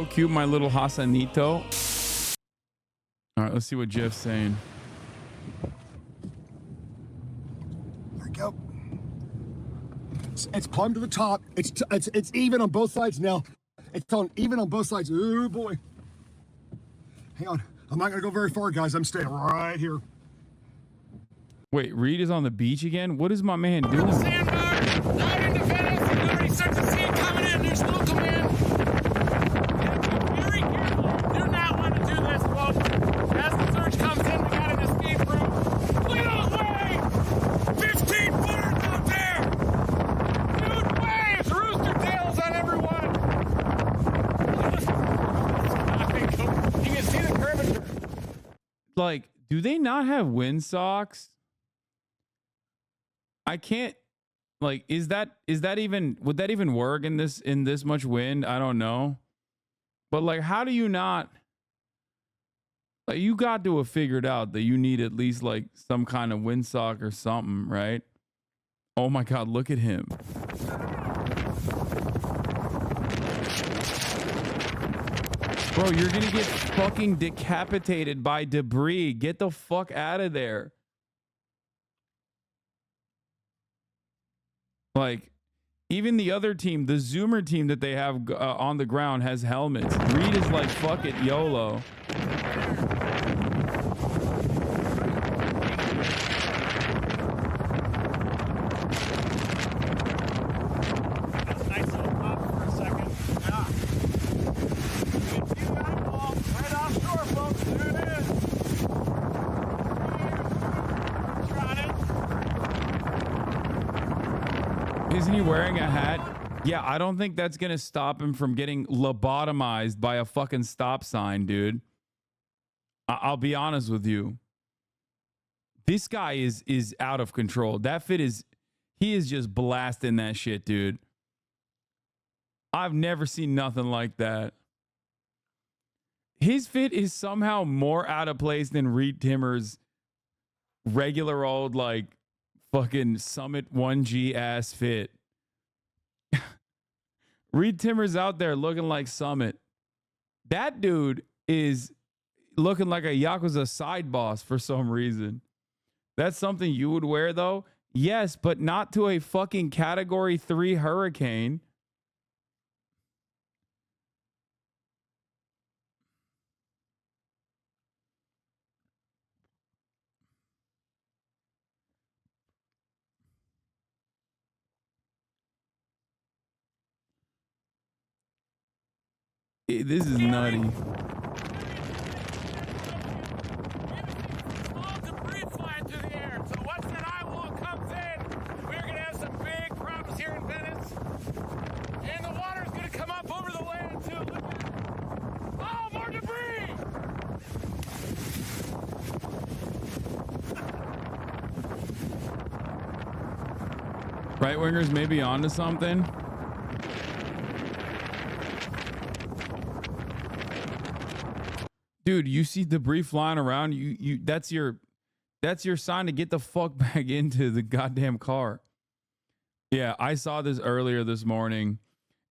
cute my little Hasanito? All right, let's see what Jeff's saying. There we go. It's plumb to the top. It's even on both sides now. It's on even on both sides. Oh boy. Hang on. I'm not gonna go very far, guys. I'm staying right here. Wait, Reed is on the beach again? What is my man doing? Sandbar, out into Venice. You already start to see it coming in. There's no command. Be very careful. Do not want to do this, folks. As the surge comes in, we got an escape route. Clear those waves! 15 footers out there! Dude, waves! Rooster tails on everyone! You can see the curvature. Like, do they not have windsocks? I can't, like, is that even, would that even work in this much wind? I don't know. But like, how do you not, like, you got to have figured out that you need at least like some kind of windsock or something, right? Oh my God, look at him. Bro, you're gonna get fucking decapitated by debris. Get the fuck out of there. Like, even the other team, the Zoomer team that they have on the ground has helmets. Reed is like, fuck it, YOLO. Nice little pop for a second. Yeah. Good view outfall. Right offshore, folks. There it is. Shot it. Isn't he wearing a hat? Yeah, I don't think that's gonna stop him from getting lobotomized by a fucking stop sign, dude. I'll be honest with you. This guy is out of control. That fit is, he is just blasting that shit, dude. I've never seen nothing like that. His fit is somehow more out of place than Reed Timmer's regular old, like, fucking Summit 1G ass fit. Reed Timmer's out there looking like Summit. That dude is looking like a Yakuza side boss for some reason. That's something you would wear, though? Yes, but not to a fucking Category 3 hurricane. This is nutty. Small debris flying through the air. So once that eye wall comes in, we're going to have some big problems here in Venice. And the water's going to come up over the land, too. Look at it. Oh, more debris! Right wingers may be onto something. Dude, you see debris flying around, that's your sign to get the fuck back into the goddamn car. Yeah, I saw this earlier this morning.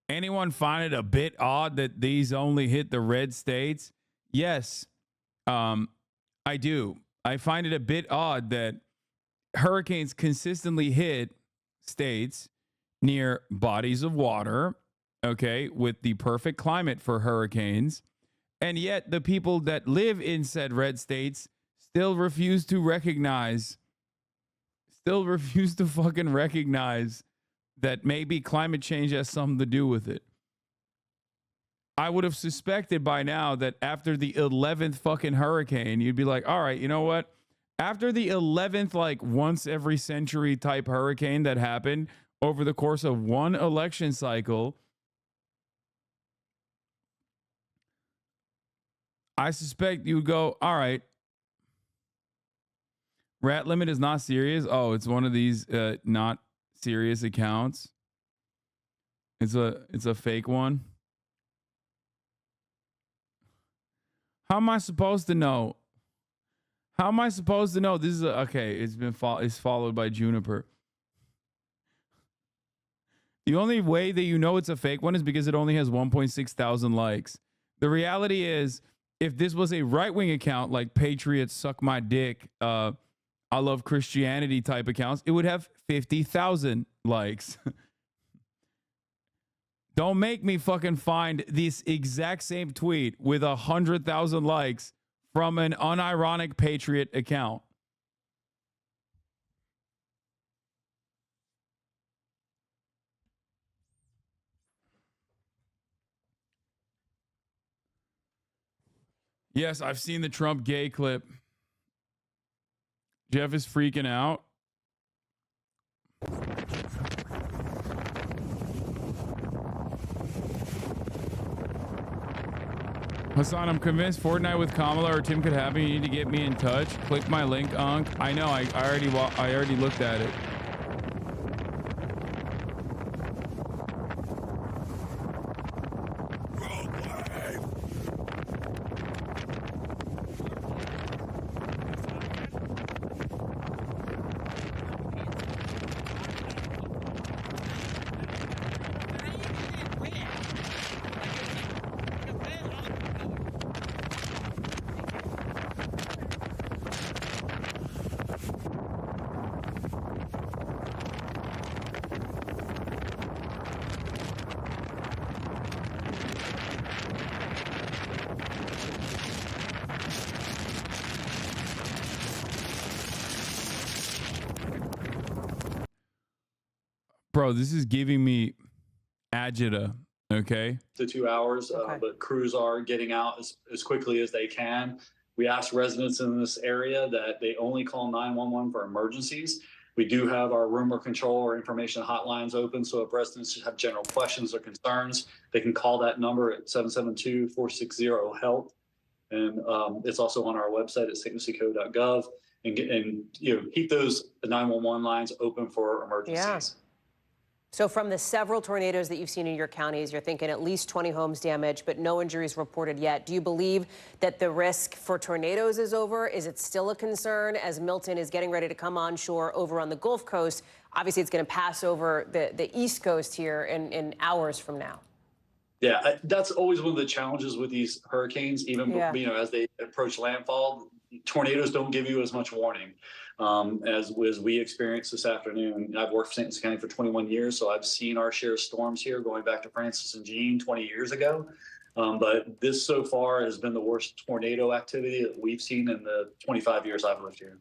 Anyone find it a bit odd that these only hit the red states? Yes, I do. I find it a bit odd that hurricanes consistently hit states near bodies of water, okay, with the perfect climate for hurricanes. And yet the people that live in said red states still refuse to fucking recognize that maybe climate change has something to do with it. I would have suspected by now that after the 11th fucking hurricane, you'd be like, all right, you know what? After the 11th, like once every century type hurricane that happened over the course of one election cycle, I suspect you would go, all right, rat limit is not serious. Oh, it's one of these not serious accounts. It's a fake one. How am I supposed to know? How am I supposed to know? This is okay. It's followed by Juniper. The only way that you know it's a fake one is because it only has 1.6 thousand likes. The reality is, if this was a right-wing account like Patriots Suck My Dick, I Love Christianity type accounts, it would have 50,000 likes. Don't make me fucking find this exact same tweet with 100,000 likes from an unironic Patriot account. Yes, I've seen the Trump gay clip. Jeff is freaking out. Hasan, I'm convinced Fortnite with Kamala or Tim could happen. You need to get me in touch. Click my link, Unc. I know. I already looked at it. Bro, this is giving me agita, okay? To 2 hours, Okay. but crews are getting out as quickly as they can. We ask residents in this area that they only call 911 for emergencies. We do have our rumor control or information hotlines open, so if residents have general questions or concerns, they can call that number at 772-460-HELP. And it's also on our website at stnucyco.gov, and keep those 911 lines open for emergencies. Yeah. So from the several tornadoes that you've seen in your counties, you're thinking at least 20 homes damaged, but no injuries reported yet. Do you believe that the risk for tornadoes is over? Is it still a concern as Milton is getting ready to come onshore over on the Gulf Coast? Obviously, it's going to pass over the East Coast here in hours from now. Yeah, that's always one of the challenges with these hurricanes, even as they approach landfall. Tornadoes don't give you as much warning as we experienced this afternoon. I've worked for St. Lucie County for 21 years, so I've seen our share of storms here going back to Francis and Jean 20 years ago. But this so far has been the worst tornado activity that we've seen in the 25 years I've lived here.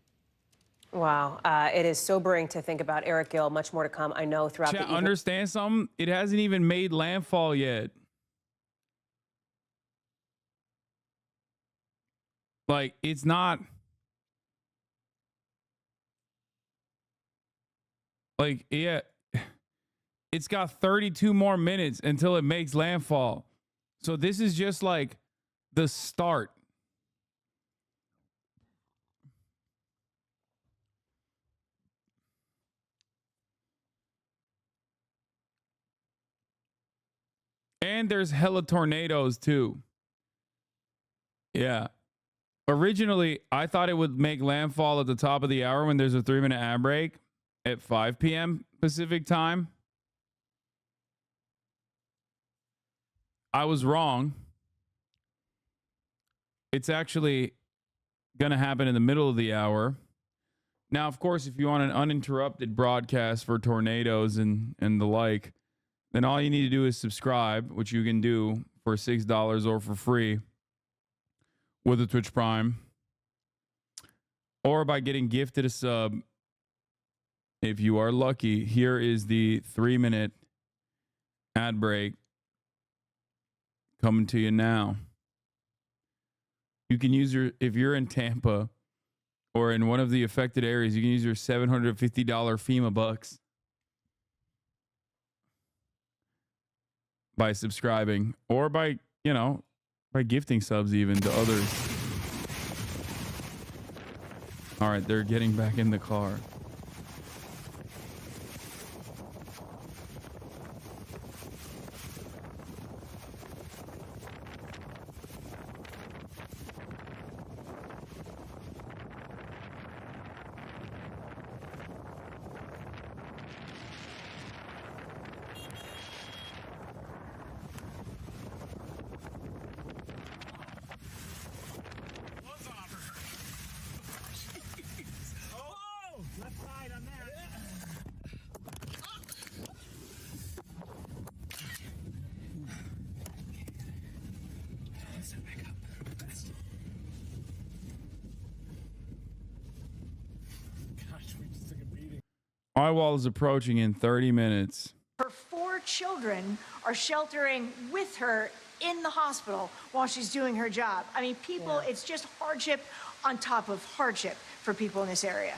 Wow. It is sobering to think about. Eric Gill, much more to come, I know, throughout the evening. Understand something? It hasn't even made landfall yet. Like, it's not like, yeah, it's got 32 more minutes until it makes landfall. So this is just like the start. And there's hella tornadoes too. Yeah. Originally, I thought it would make landfall at the top of the hour when there's a 3-minute ad break at 5 p.m. Pacific time. I was wrong. It's actually going to happen in the middle of the hour. Now, of course, if you want an uninterrupted broadcast for tornadoes and the like, then all you need to do is subscribe, which you can do for $6 or for free with a Twitch Prime, or by getting gifted a sub. If you are lucky, here is the 3-minute ad break coming to you now. You can use if you're in Tampa or in one of the affected areas, you can use your $750 FEMA bucks by subscribing, or by gifting subs even to others. All right, they're getting back in the car. My wall is approaching in 30 minutes. Her 4 children are sheltering with her in the hospital while she's doing her job. I mean, people, it's just hardship on top of hardship for people in this area.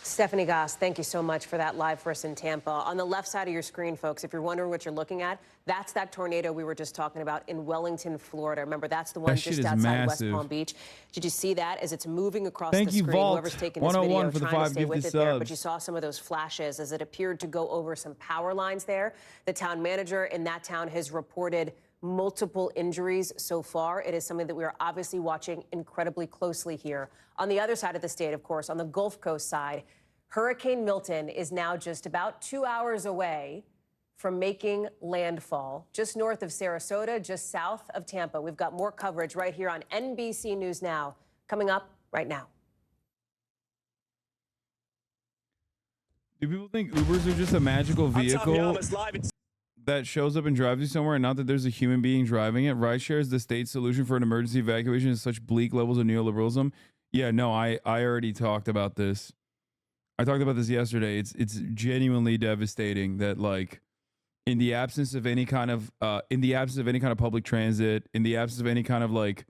Stephanie Goss, thank you so much for that live for us in Tampa. On the left side of your screen, folks, if you're wondering what you're looking at, that's that tornado we were just talking about in Wellington, Florida. Remember, that's the one just outside West Palm Beach. Did you see that as it's moving across the screen? Whoever's taking this video, trying to stay with it there. But you saw some of those flashes as it appeared to go over some power lines there. The town manager in that town has reported multiple injuries so far. It is something that we are obviously watching incredibly closely here. On the other side of the state, of course, on the Gulf Coast side, Hurricane Milton is now just about 2 hours away from making landfall just north of Sarasota, just south of Tampa. We've got more coverage right here on NBC News Now coming up right now. Do people think Ubers are just a magical vehicle that shows up and drives you somewhere, and not that there's a human being driving it? Rideshare is the state's solution for an emergency evacuation at such bleak levels of neoliberalism. Yeah, no, I already talked about this. I talked about this yesterday. It's genuinely devastating that, like, in the absence of any kind of public transit, in the absence of any kind of like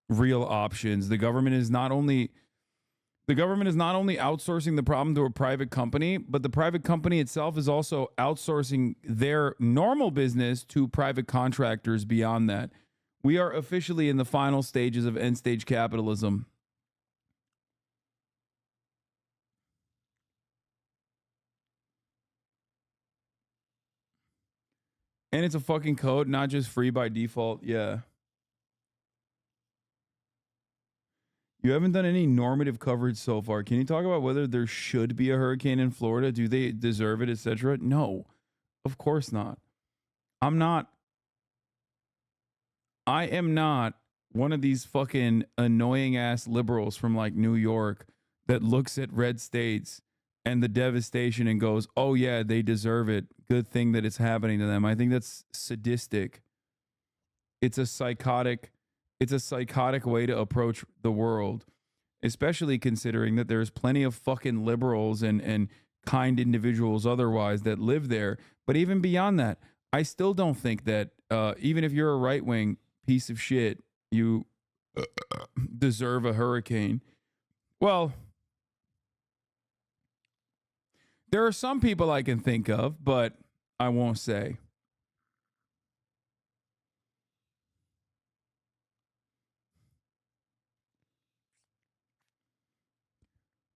real options, the government is not only outsourcing the problem to a private company, but the private company itself is also outsourcing their normal business to private contractors beyond that. We are officially in the final stages of end stage capitalism. And it's a fucking code, not just free by default. Yeah. You haven't done any normative coverage so far. Can you talk about whether there should be a hurricane in Florida? Do they deserve it, etc.? No, of course not. I am not one of these fucking annoying ass liberals from like New York that looks at red states and the devastation and goes, oh yeah, they deserve it. Good thing that it's happening to them. I think that's sadistic. It's a psychotic way to approach the world, especially considering that there's plenty of fucking liberals and kind individuals otherwise that live there. But even beyond that, I still don't think that even if you're a right-wing piece of shit, you deserve a hurricane. Well, there are some people I can think of, but I won't say.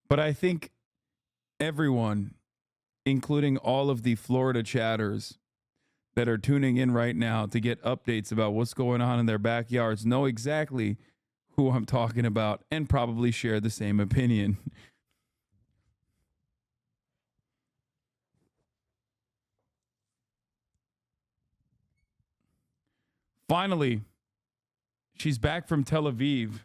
But I think everyone, including all of the Florida chatters that are tuning in right now to get updates about what's going on in their backyards, know exactly who I'm talking about and probably share the same opinion. Finally, she's back from Tel Aviv.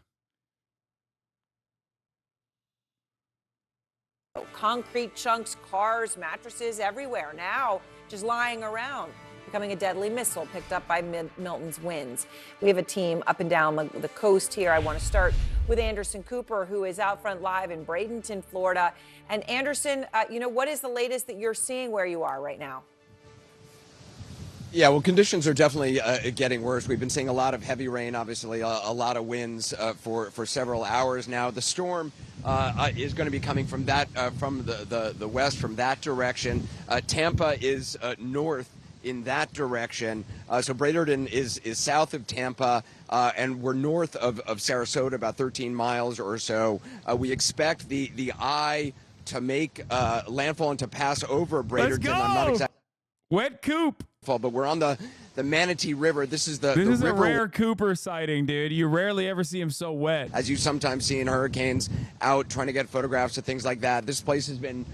Concrete chunks, cars, mattresses everywhere now, just lying around, becoming a deadly missile picked up by Milton's winds. We have a team up and down the coast here. I want to start with Anderson Cooper, who is out front live in Bradenton, Florida. And Anderson, what is the latest that you're seeing where you are right now? Yeah, well, conditions are definitely getting worse. We've been seeing a lot of heavy rain, obviously, a lot of winds for several hours now. The storm is going to be coming from the west, from that direction. Tampa is north in that direction. So Bradenton is south of Tampa, and we're north of Sarasota, about 13 miles or so. We expect the eye to make landfall and to pass over Bradenton. Let's go! I'm not exactly Wet Coop. But we're on the Manatee River. This is a rare Cooper sighting, dude. You rarely ever see him so wet. As you sometimes see in hurricanes, out trying to get photographs of things like that. This place has been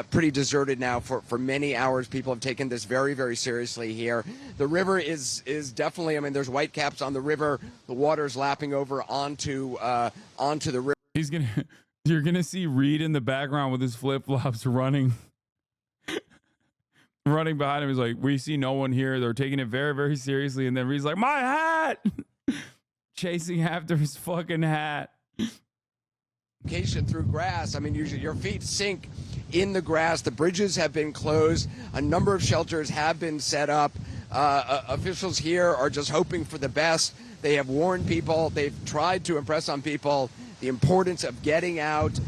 pretty deserted now for many hours. People have taken this very, very seriously here. The river is definitely, there's whitecaps on the river. The water's lapping over onto the river. You're gonna see Reed in the background with his flip-flops running behind him. He's like, we see no one here. They're taking it very, very seriously. And then Reed's like, my hat! Chasing after his fucking hat. location through grass. I mean, usually your feet sink in the grass. The bridges have been closed. A number of shelters have been set up. Officials here are just hoping for the best. They have warned people. They've tried to impress on people the importance of getting out,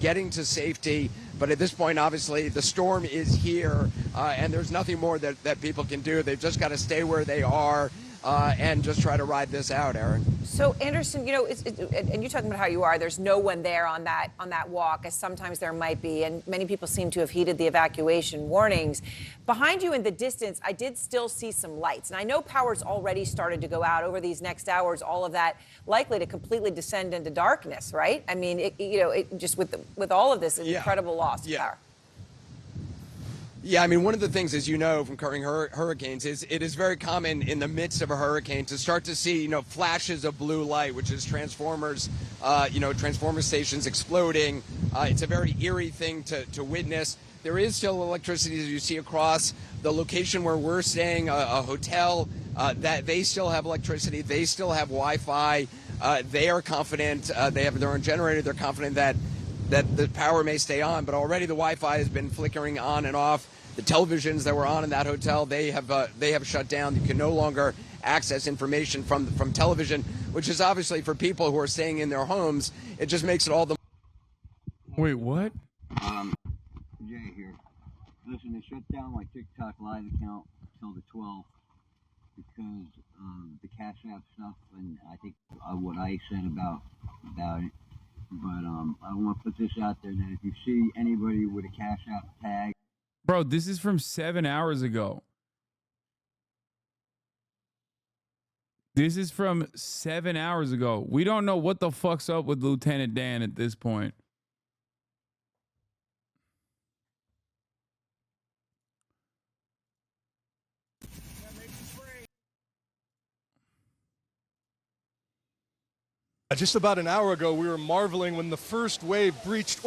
getting to safety. But at this point, obviously, the storm is here, and there's nothing more that people can do. They've just got to stay where they are and just try to ride this out, Aaron. So, Anderson, you know, and you're talking about how you are. There's no one there on that walk, as sometimes there might be, and many people seem to have heeded the evacuation warnings. Behind you in the distance, I did still see some lights, and I know power's already started to go out over these next hours. All of that likely to completely descend into darkness, right? I mean, just with all of this, an incredible loss of power. Yeah, I mean, one of the things, as you know, from covering hurricanes, is it is very common in the midst of a hurricane to start to see, flashes of blue light, which is transformers, transformer stations exploding. It's a very eerie thing to witness. There is still electricity, as you see across the location where we're staying, a hotel, that they still have electricity. They still have Wi-Fi. They are confident. They have their own generator. They're confident that the power may stay on, but already the Wi-Fi has been flickering on and off. The televisions that were on in that hotel, they have shut down. You can no longer access information from television, which is obviously for people who are staying in their homes. It just makes it all the. Wait, what? Jay here. Listen, they shut down my TikTok live account till the 12th because the Cash App stuff, and I think what I said about it. But I want to put this out there that if you see anybody with a Cash App tag. Bro, this is from 7 hours ago. This is from 7 hours ago. We don't know what the fuck's up with Lieutenant Dan at this point. Just about an hour ago, we were marveling when the first wave breached,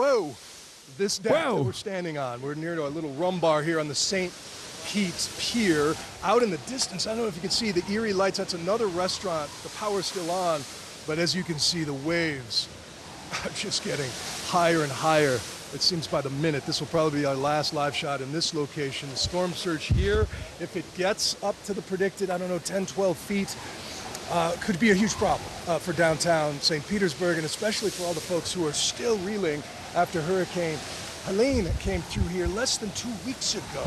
this deck that we're standing on. We're near to a little rum bar here on the St. Pete's Pier. Out in the distance, I don't know if you can see the eerie lights. That's another restaurant. The power's still on, but as you can see, the waves are just getting higher and higher. It seems by the minute. This will probably be our last live shot in this location. The storm surge here, if it gets up to the predicted, 10, 12 feet, could be a huge problem for downtown St. Petersburg, and especially for all the folks who are still reeling after Hurricane Helene came through here less than 2 weeks ago.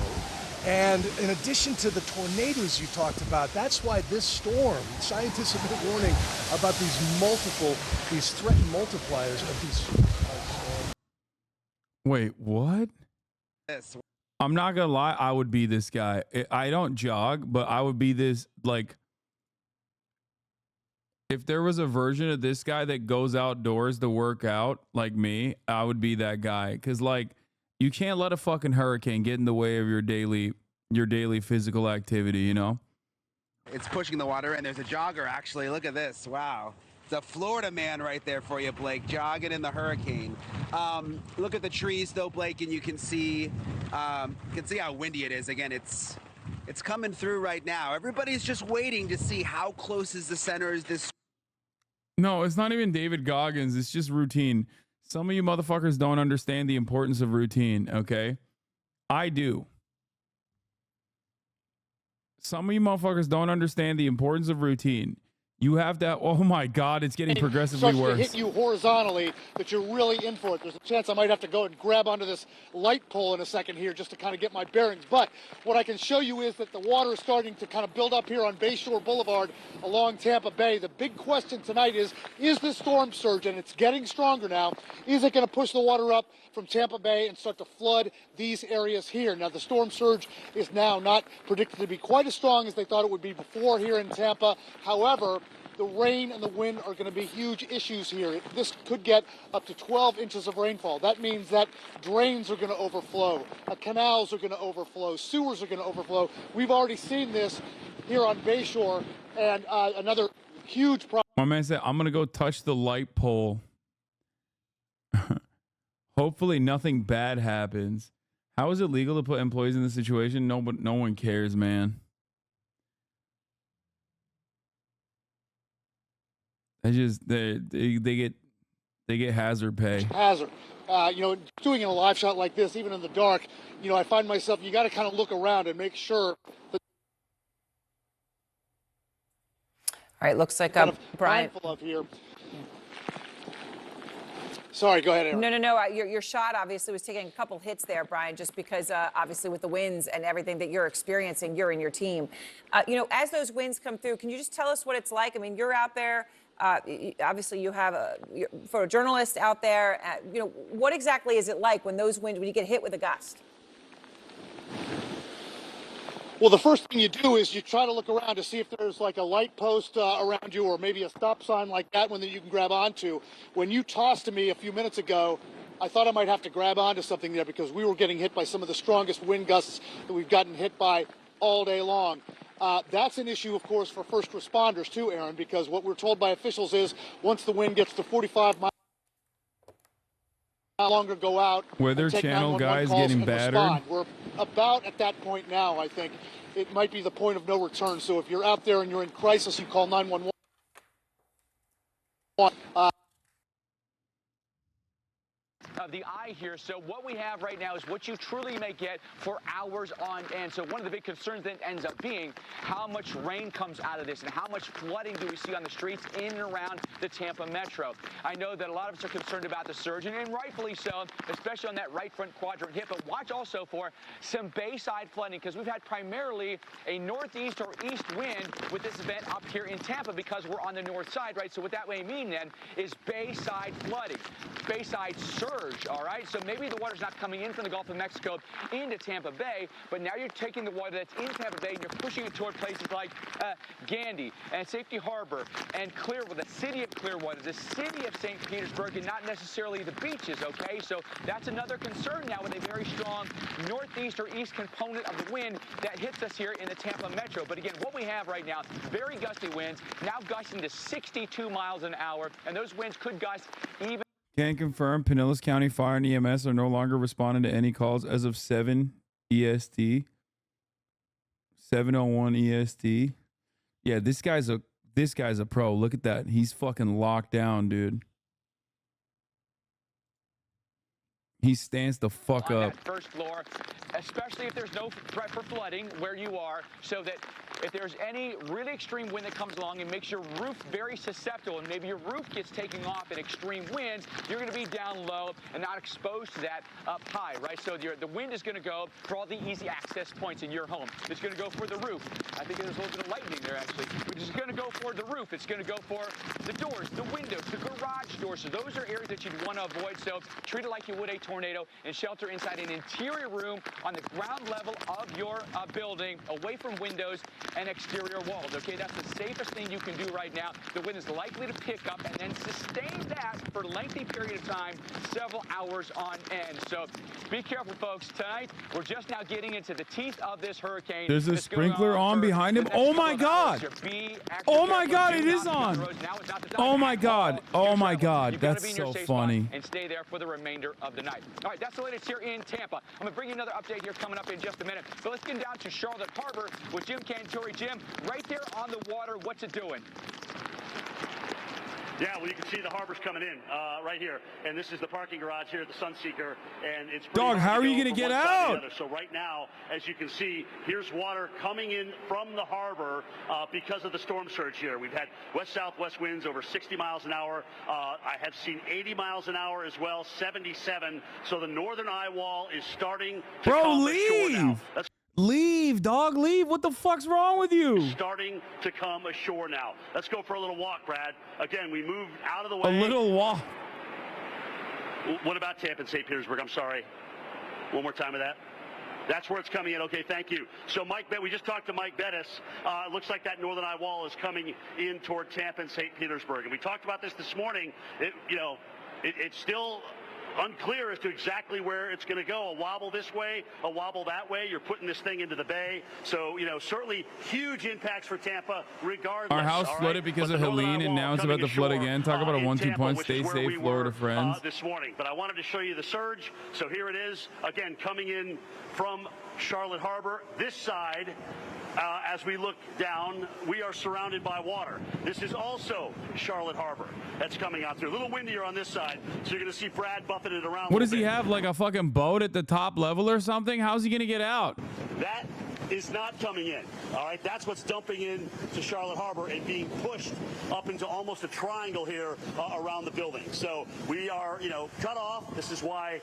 And in addition to the tornadoes you talked about, that's why this storm, scientists have been warning about these threatened multipliers of these storms. Wait, what? Yes. I'm not gonna lie, I would be this guy. I don't jog, but I would be this, like, if there was a version of this guy that goes outdoors to work out like me, I would be that guy. Cause like, you can't let a fucking hurricane get in the way of your daily physical activity, you know? It's pushing the water, and there's a jogger, actually. Look at this. Wow. It's a Florida man right there for you, Blake, jogging in the hurricane. Look at the trees, though, Blake, and you can see how windy it is. Again, it's coming through right now. Everybody's just waiting to see how close is the center is this. No, it's not even David Goggins. It's just routine. Some of you motherfuckers don't understand the importance of routine, okay? I do. Some of you motherfuckers don't understand the importance of routine. You have to, oh my God, it's getting progressively worse. Hit you horizontally that you're really in for it. There's a chance I might have to go and grab onto this light pole in a second here just to kind of get my bearings. But what I can show you is that the water is starting to kind of build up here on Bayshore Boulevard along Tampa Bay. The big question tonight is this storm surge, and it's getting stronger now, is it going to push the water up from Tampa Bay and start to flood these areas here? Now, the storm surge is now not predicted to be quite as strong as they thought it would be before here in Tampa. However, the rain and the wind are going to be huge issues here. This could get up to 12 inches of rainfall. That means that drains are going to overflow, canals are going to overflow, sewers are going to overflow. We've already seen this here on Bayshore, and another huge problem. My man said, I'm going to go touch the light pole. Hopefully nothing bad happens. How is it legal to put employees in this situation? No one cares, man. They get They get hazard pay. Hazard. Doing a live shot like this, even in the dark, I find myself, you got to kind of look around and make sure that. All right, looks like Brian. Of here. Sorry, go ahead, Aaron. No. Your shot obviously was taking a couple hits there, Brian, just because obviously with the winds and everything that you're experiencing, you're and your team. As those winds come through, can you just tell us what it's like? I mean, you're out there. Obviously, you have a photojournalist out there. What exactly is it like when those winds, when you get hit with a gust? Well, the first thing you do is you try to look around to see if there's like a light post around you or maybe a stop sign like that one that you can grab onto. When you tossed to me a few minutes ago, I thought I might have to grab onto something there because we were getting hit by some of the strongest wind gusts that we've gotten hit by all day long. That's an issue, of course, for first responders too, Aaron, because what we're told by officials is once the wind gets to 45 miles no longer go out. Weather Channel guys getting battered. Respond. We're about at that point now, I think. It might be the point of no return. So if you're out there and you're in crisis, you call 911. Of the eye here. So what we have right now is what you truly may get for hours on end. So one of the big concerns then ends up being how much rain comes out of this and how much flooding do we see on the streets in and around the Tampa metro. I know that a lot of us are concerned about the surge, and rightfully so, especially on that right front quadrant hit. But watch also for some bayside flooding, because we've had primarily a northeast or east wind with this event up here in Tampa because we're on the north side, right? So what that may mean then is bayside flooding, bayside surge. All right, so maybe the water's not coming in from the Gulf of Mexico into Tampa Bay, but now you're taking the water that's in Tampa Bay and you're pushing it toward places like Gandy and Safety Harbor and Clearwater, the city of Clearwater, the city of St. Petersburg, and not necessarily the beaches, okay? So that's another concern now with a very strong northeast or east component of the wind that hits us here in the Tampa metro. But again, what we have right now, very gusty winds, now gusting to 62 miles an hour, and those winds could gust even. Can confirm Pinellas County Fire and EMS are no longer responding to any calls as of 7 EST. 7:01 EST. Yeah, this guy's a pro. Look at that. He's fucking locked down, dude. He stands the fuck on up. That first floor, especially if there's no threat for flooding where you are, so that if there's any really extreme wind that comes along and makes your roof very susceptible, and maybe your roof gets taken off in extreme winds, you're going to be down low and not exposed to that up high, right? So the wind is going to go for all the easy access points in your home. It's going to go for the roof. I think there's a little bit of lightning there, actually. It's going to go for the roof. It's going to go for the doors, the windows, the garage doors. So those are areas that you'd want to avoid. So treat it like you would a tornado and shelter inside an interior room on the ground level of your building, away from windows and exterior walls. Okay, that's the safest thing you can do right now. The wind is likely to pick up and then sustain that for a lengthy period of time, several hours on end. So be careful, folks. Tonight, we're just now getting into the teeth of this hurricane. There's a sprinkler on behind him. Oh my God. Oh my God, it is on. Oh my God. Oh my God. That's so funny. And stay there for the remainder of the night. All right, that's the latest here in Tampa. I'm going to bring you another update here coming up in just a minute. But let's get down to Charlotte Harbor with Jim Cantore. Jim, right there on the water, what's it doing? Yeah, well, you can see the harbor's coming in right here. And this is the parking garage here at the Sunseeker. And it's Dog, how are you going to get out? So right now, as you can see, here's water coming in from the harbor because of the storm surge here. We've had west-southwest winds over 60 miles an hour. I have seen 80 miles an hour as well, 77. So the northern eye wall is starting to come ashore now. Leave, dog, leave. What the fuck's wrong with you? Starting to come ashore now. Let's go for a little walk, Brad. Again, we moved out of the way. A little walk. What about Tampa and St. Petersburg? I'm sorry. One more time with that. That's where it's coming in. Okay, thank you. So, we just talked to Mike Bettis. It looks like that northern eye wall is coming in toward Tampa and St. Petersburg. And we talked about this morning. It's still unclear as to exactly where it's going to go. A wobble this way, a wobble that way. You're putting this thing into the bay. So, certainly huge impacts for Tampa regardless. Our house flooded because of Helene, and now it's about to flood again. Talk about a 1-2 punch. Stay safe, Florida friends. This morning. But I wanted to show you the surge. So here it is, again, coming in from Charlotte Harbor. This side, as we look down, we are surrounded by water. This is also Charlotte Harbor that's coming out through. A little windier on this side, so you're going to see Brad buffing it around. What does he have, like a fucking boat at the top level or something? How's he going to get out? That is not coming in. All right, that's what's dumping in to Charlotte Harbor and being pushed up into almost a triangle here around the building. So we are, cut off. This is why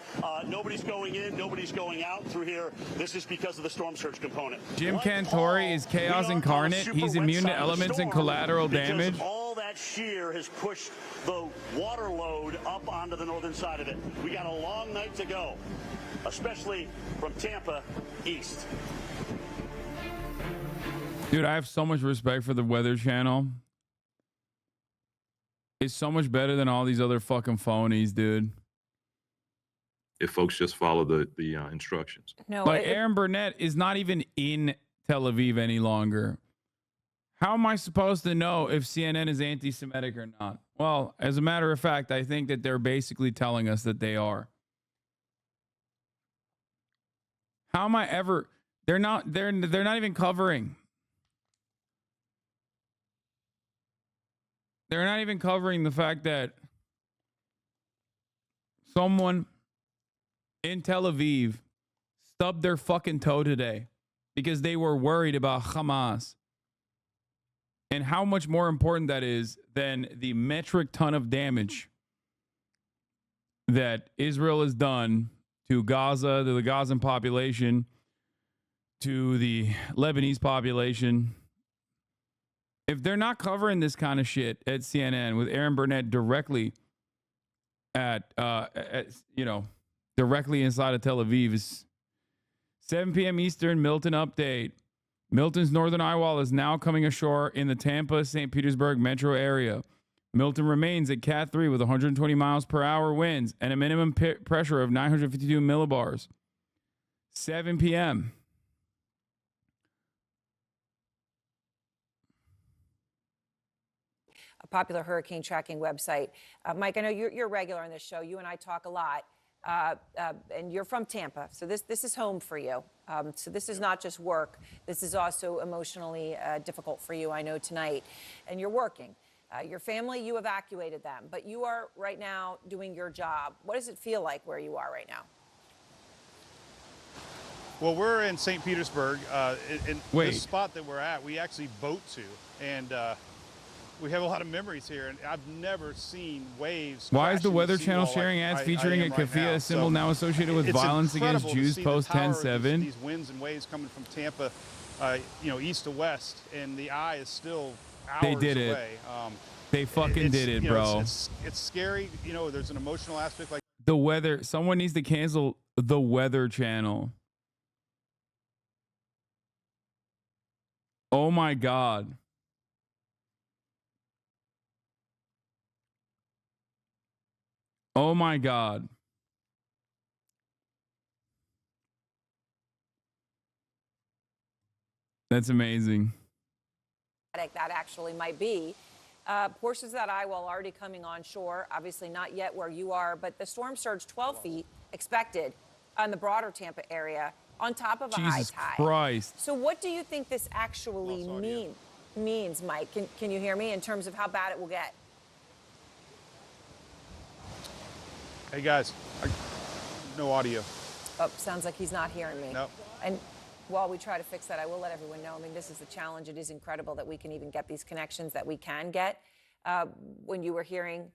nobody's going in, nobody's going out through here. This is because of the storm surge component. Jim Cantori is chaos incarnate. He's immune to elements and collateral damage. All that shear has pushed the water load up onto the northern side of it. We got a long night to go, especially from Tampa east. Dude, I have so much respect for the Weather Channel. It's so much better than all these other fucking phonies, dude. If folks just follow the instructions. No, but Aaron Burnett is not even in Tel Aviv any longer. How am I supposed to know if CNN is anti-Semitic or not? Well, as a matter of fact, I think that they're basically telling us that they are. How am I ever? They're not even covering. They're not even covering the fact that someone in Tel Aviv stubbed their fucking toe today because they were worried about Hamas. And how much more important that is than the metric ton of damage that Israel has done to Gaza, to the Gazan population, to the Lebanese population. If they're not covering this kind of shit at CNN with Aaron Burnett directly directly inside of Tel Aviv, is 7 p.m. Eastern, Milton update. Milton's northern eye wall is now coming ashore in the Tampa, St. Petersburg metro area. Milton remains at Cat 3 with 120 miles per hour winds and a minimum pressure of 952 millibars. 7 p.m. A popular hurricane tracking website. Mike, I know you're regular on this show. You and I talk a lot. And you're from Tampa, so this is home for you. So this is not just work. This is also emotionally difficult for you, I know, tonight. And you're working. Your family, you evacuated them, but you are right now doing your job. What does it feel like where you are right now? Well, we're in St. Petersburg. In this spot that we're at, we actually boat to. And we have a lot of memories here, and I've never seen waves. Why is the Weather Channel sharing ads featuring a keffiyeh symbol now associated with violence against Jews post 10/7? These winds and waves coming from Tampa, east to west, and the eye is still hours away. They did it. They fucking did it, bro. It's scary. There's an emotional aspect. Like the weather. Someone needs to cancel the Weather Channel. Oh my God. Oh my God. That's amazing. That actually might be. Portions of that eye wall already coming on shore, obviously not yet where you are, but the storm surge 12 feet expected on the broader Tampa area on top of a high tide. Jesus Christ. So what do you think this actually means, Mike? Can you hear me in terms of how bad it will get? Hey guys, no audio. Oh, sounds like he's not hearing me. No. And while we try to fix that, I will let everyone know. I mean, this is the challenge. It is incredible that we can even get these connections that we can get. When you were hearing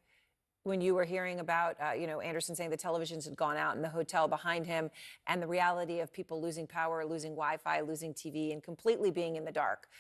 about, Anderson saying the televisions had gone out in the hotel behind him, and the reality of people losing power, losing Wi-Fi, losing TV, and completely being in the dark.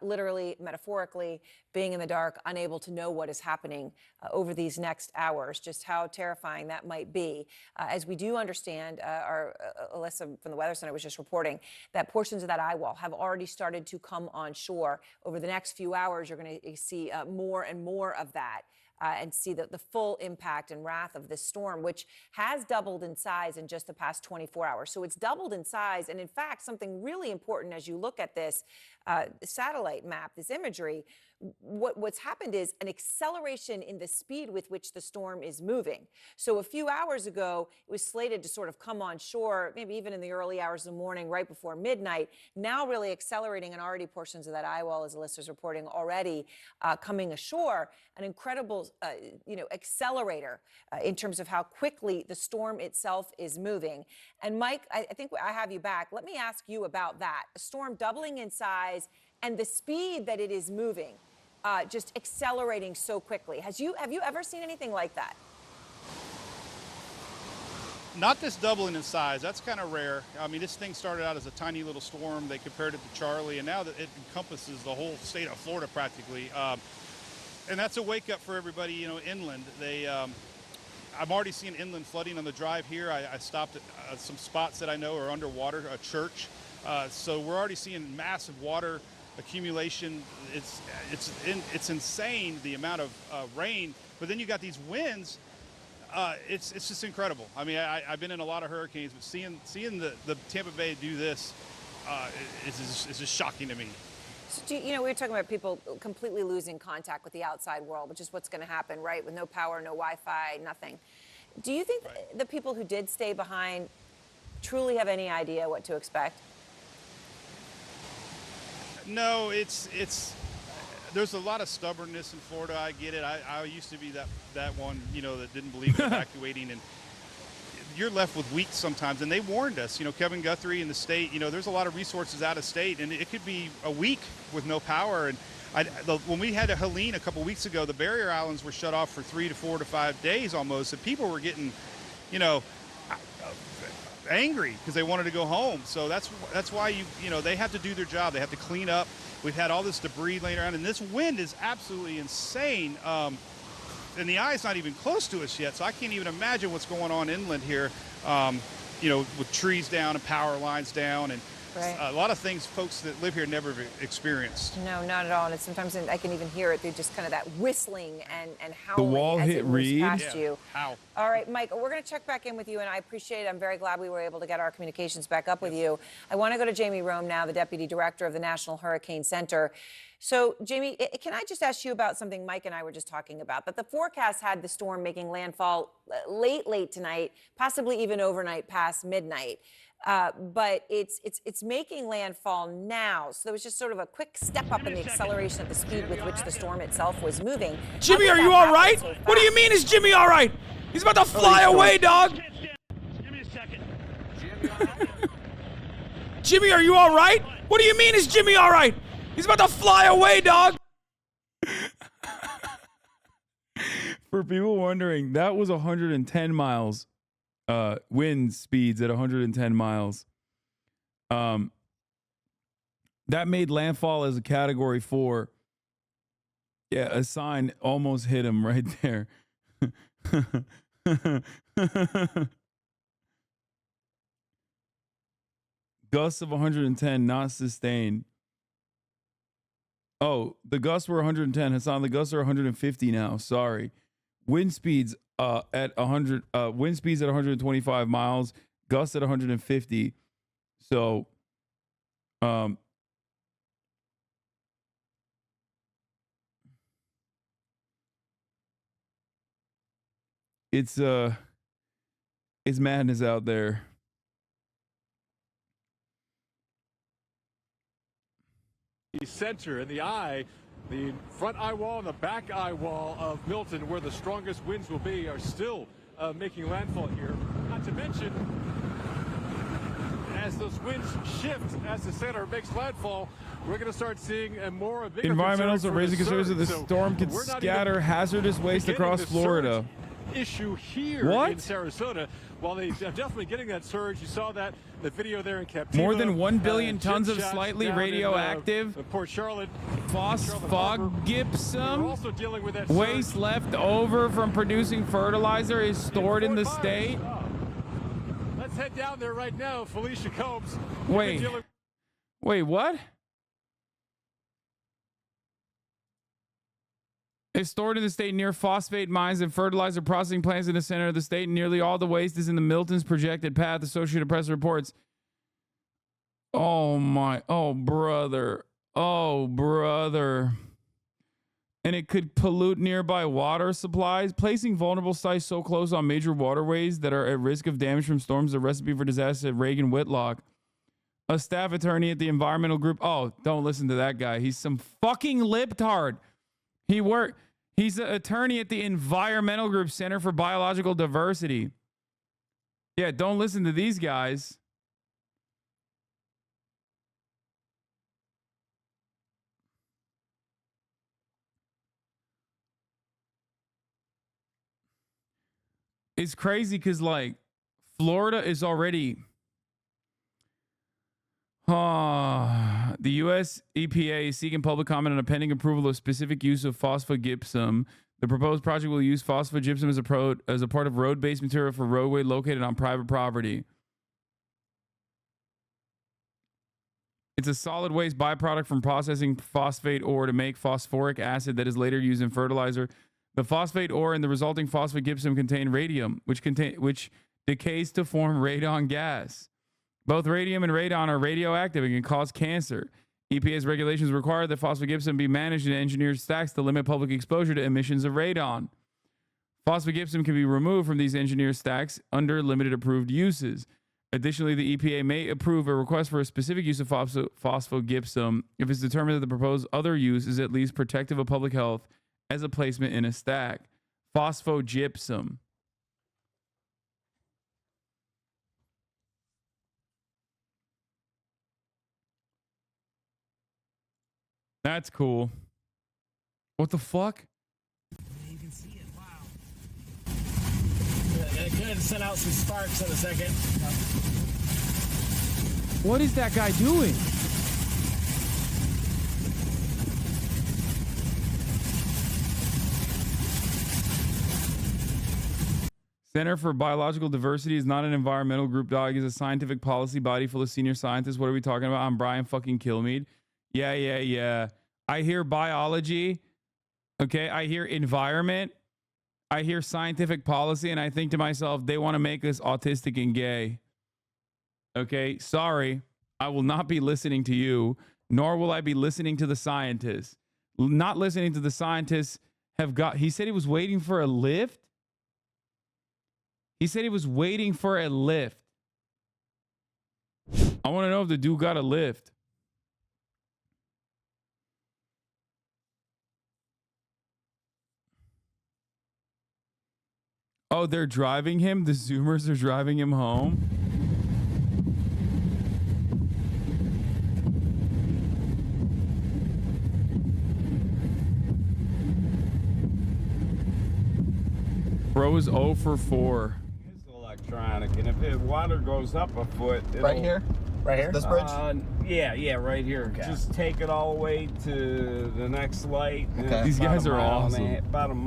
Literally, metaphorically, being in the dark, unable to know what is happening over these next hours, just how terrifying that might be. As we do understand, our Alyssa from the Weather Center was just reporting that portions of that eye wall have already started to come on shore. Over the next few hours, you're going to see more and more of that. And see the full impact and wrath of this storm, which has doubled in size in just the past 24 hours. So it's doubled in size. And in fact, something really important as you look at this, satellite map, this imagery, what's happened is an acceleration in the speed with which the storm is moving. So a few hours ago, it was slated to sort of come on shore, maybe even in the early hours of the morning, right before midnight. Now really accelerating, and already portions of that eye wall, as Alyssa's reporting, already coming ashore. An incredible, accelerator in terms of how quickly the storm itself is moving. And Mike, I think I have you back. Let me ask you about that. A storm doubling in size and the speed that it is moving, just accelerating so quickly. Have you ever seen anything like that? Not this doubling in size. That's kind of rare. I mean, this thing started out as a tiny little storm. They compared it to Charlie, and now that it encompasses the whole state of Florida practically. And that's a wake up for everybody, inland. I'm already seeing inland flooding on the drive here. I stopped at some spots that I know are underwater, a church. So we're already seeing massive water accumulation. It's insane, the amount of rain. But then you got these winds. It's just incredible. I mean, I've been in a lot of hurricanes, but seeing the Tampa Bay do this is just shocking to me. So we were talking about people completely losing contact with the outside world, which is what's going to happen, right? With no power, no Wi-Fi, nothing. Do you think the people who did stay behind truly have any idea what to expect? No, there's a lot of stubbornness in Florida. I get it. I used to be that one, that didn't believe in evacuating, and you're left with weeks sometimes. And they warned us, Kevin Guthrie and the state, there's a lot of resources out of state, and it could be a week with no power. And when we had a Helene a couple weeks ago, the barrier islands were shut off for 3 to 4 to 5 days almost, and people were getting, angry because they wanted to go home. So that's why they have to do their job. They have to clean up. We've had all this debris laying around, and this wind is absolutely insane. And the eye's not even close to us yet, so I can't even imagine what's going on inland here. With trees down and power lines down, and a lot of things folks that live here never have experienced. No, not at all. And sometimes I can even hear it through just kind of that whistling and howling. The wall as hit it moves Reed. past you. How? All right, Mike, we're going to check back in with you, and I appreciate it. I'm very glad we were able to get our communications back up with you. I want to go to Jamie Rome now, the Deputy Director of the National Hurricane Center. So, Jamie, can I just ask you about something Mike and I were just talking about? That the forecast had the storm making landfall late tonight, possibly even overnight past midnight. But it's making landfall now. So there was just sort of a quick step up in the acceleration of the speed with which the storm itself was moving. Jimmy, are you all right? What do you mean is Jimmy all right? He's about to fly away, dog. Give me a second. Jimmy, are you all right? What do you mean is Jimmy all right? He's about to fly away, dog. For people wondering, that was 110 miles. Wind speeds at 110 miles. That made landfall as a category 4. Yeah, a sign almost hit him right there. Gusts of 110 not sustained. Oh, the gusts were 110. Hasan, the gusts are 150 now. Sorry. Wind speeds at 100. Wind speeds at 125 miles. Gusts at 150. So, it's madness out there. The center and the eye, the front eye wall and the back eye wall of Milton, where the strongest winds will be, are still making landfall here. Not to mention, as those winds shift, as the center makes landfall, we're going to start seeing a more bigger environmentalists are raising concerns that the storm could scatter hazardous waste across Florida. Issue here in Sarasota. While they're definitely getting that surge, you saw that the video there in Captiva. More than 1 billion tons of slightly radioactive Port Charlotte gypsum waste left over from producing fertilizer is stored in the state. Let's head down there right now, Felicia Combs. Wait, what? It's stored in the state near phosphate mines and fertilizer processing plants in the center of the state. And nearly all the waste is in the Milton's projected path, Associated Press reports. Oh, brother. Oh, brother. And it could pollute nearby water supplies, placing vulnerable sites so close on major waterways that are at risk of damage from storms. A recipe for disaster. Reagan Whitlock, a staff attorney at the environmental group. Oh, don't listen to that guy. He's some fucking libtard. He's an attorney at the environmental group Center for Biological Diversity. Yeah, don't listen to these guys. It's crazy because, like, Florida is already... the U.S. EPA is seeking public comment on a pending approval of specific use of phosphogypsum. The proposed project will use phosphogypsum as a part of road-based material for roadway located on private property. It's a solid waste byproduct from processing phosphate ore to make phosphoric acid that is later used in fertilizer. The phosphate ore and the resulting phosphogypsum contain radium, which decays to form radon gas. Both radium and radon are radioactive and can cause cancer. EPA's regulations require that phosphogypsum be managed in engineered stacks to limit public exposure to emissions of radon. Phosphogypsum can be removed from these engineered stacks under limited approved uses. Additionally, the EPA may approve a request for a specific use of phosphogypsum if it's determined that the proposed other use is at least protective of public health as a placement in a stack. Phosphogypsum. That's cool. What the fuck? You can see it. Wow. It could send out some sparks in a second. What is that guy doing? Center for Biological Diversity is not an environmental group, dog. It's a scientific policy body full of senior scientists. What are we talking about? I'm Brian fucking Kilmeade. Yeah. I hear biology. Okay. I hear environment. I hear scientific policy. And I think to myself, they want to make us autistic and gay. Okay. Sorry. I will not be listening to you, nor will I be listening to the scientists. Not listening to the scientists he said he was waiting for a lift. He said he was waiting for a lift. I want to know if the dude got a lift. Oh, they're driving him? The Zoomers are driving him home? Bro is 0 for 4. It's electronic, and if the water goes up a foot... Right here? Right here? This bridge? Yeah, right here. Okay. Just take it all the way to the next light. Okay. These guys are awesome. About a mile.